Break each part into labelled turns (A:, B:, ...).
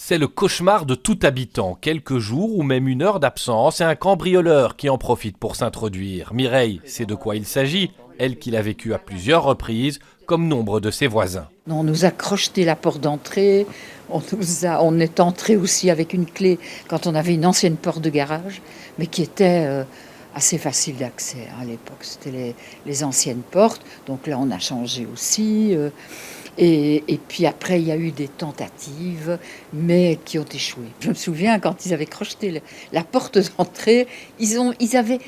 A: C'est le cauchemar de tout habitant. Quelques jours ou même une heure d'absence et un cambrioleur qui en profite pour s'introduire. Mireille sait de quoi il s'agit, elle qui l'a vécu à plusieurs reprises, comme nombre de ses voisins.
B: On nous a crocheté la porte d'entrée, on est entré aussi avec une clé quand on avait une ancienne porte de garage, mais qui était assez facile d'accès à l'époque. C'était les anciennes portes, donc là on a changé aussi. Et puis après, il y a eu des tentatives, mais qui ont échoué. Je me souviens, quand ils avaient crocheté la porte d'entrée, ils avaient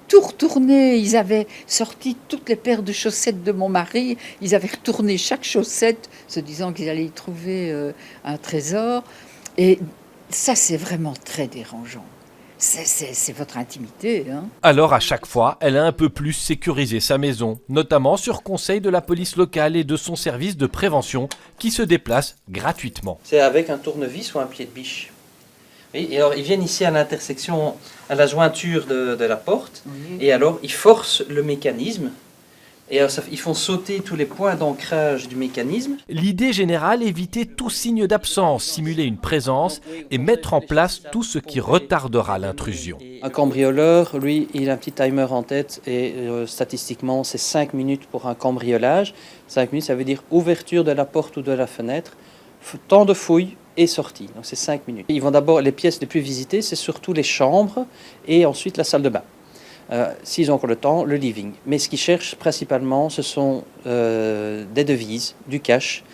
B: tout retourné. Ils avaient sorti toutes les paires de chaussettes de mon mari. Ils avaient retourné chaque chaussette, se disant qu'ils allaient y trouver un trésor. Et ça, c'est vraiment très dérangeant. C'est votre intimité, hein.
A: Alors à chaque fois, elle a un peu plus sécurisé sa maison, notamment sur conseil de la police locale et de son service de prévention qui se déplace gratuitement.
C: C'est avec un tournevis ou un pied de biche. Oui, et alors ils viennent ici à l'intersection, à la jointure de la porte, et alors ils forcent le mécanisme. Et alors, ils font sauter tous les points d'ancrage du mécanisme.
A: L'idée générale, éviter tout signe d'absence, simuler une présence et mettre en place tout ce qui retardera l'intrusion.
C: Un cambrioleur, lui, il a un petit timer en tête et statistiquement, c'est 5 minutes pour un cambriolage. 5 minutes, ça veut dire ouverture de la porte ou de la fenêtre, temps de fouille et sortie. Donc c'est 5 minutes. Ils vont d'abord, les pièces les plus visitées, c'est surtout les chambres et ensuite la salle de bain. S'ils ont encore le temps, le living. Mais ce qu'ils cherchent principalement, ce sont des devises, du cash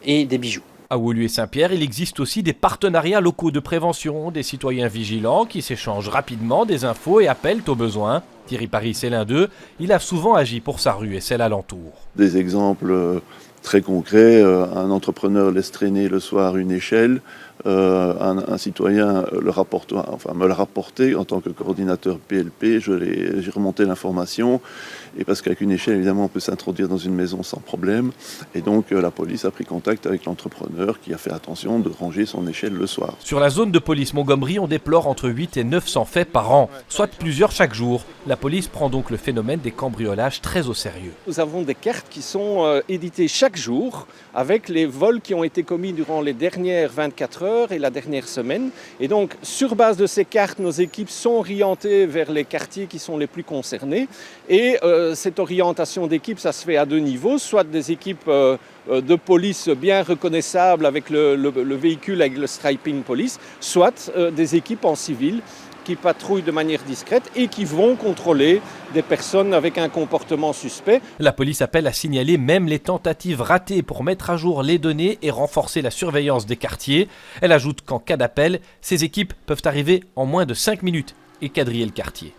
C: et des bijoux.
A: À Woluwe et Saint-Pierre, il existe aussi des partenariats locaux de prévention, des citoyens vigilants qui s'échangent rapidement des infos et appellent au besoin. Thierry Paris, c'est l'un d'eux. Il a souvent agi pour sa rue et celle alentour.
D: Des exemples très concrets, un entrepreneur laisse traîner le soir une échelle, un citoyen me l'a rapporté en tant que coordinateur PLP, j'ai remonté l'information, et parce qu'avec une échelle, évidemment, on peut s'introduire dans une maison sans problème, et donc la police a pris contact avec l'entrepreneur qui a fait attention de ranger son échelle le soir.
A: Sur la zone de police Montgomery, on déplore entre 8 et 900 faits par an, soit plusieurs chaque jour. La police prend donc le phénomène des cambriolages très au sérieux.
E: Nous avons des cartes qui sont éditées chaque jour avec les vols qui ont été commis durant les dernières 24 heures et la dernière semaine. Et donc, sur base de ces cartes, nos équipes sont orientées vers les quartiers qui sont les plus concernés. Et cette orientation d'équipe, ça se fait à deux niveaux, soit des équipes de police bien reconnaissables avec le véhicule, avec le striping police, soit des équipes en civil qui patrouillent de manière discrète et qui vont contrôler des personnes avec un comportement suspect.
A: La police appelle à signaler même les tentatives ratées pour mettre à jour les données et renforcer la surveillance des quartiers. Elle ajoute qu'en cas d'appel, ces équipes peuvent arriver en moins de 5 minutes et quadriller le quartier.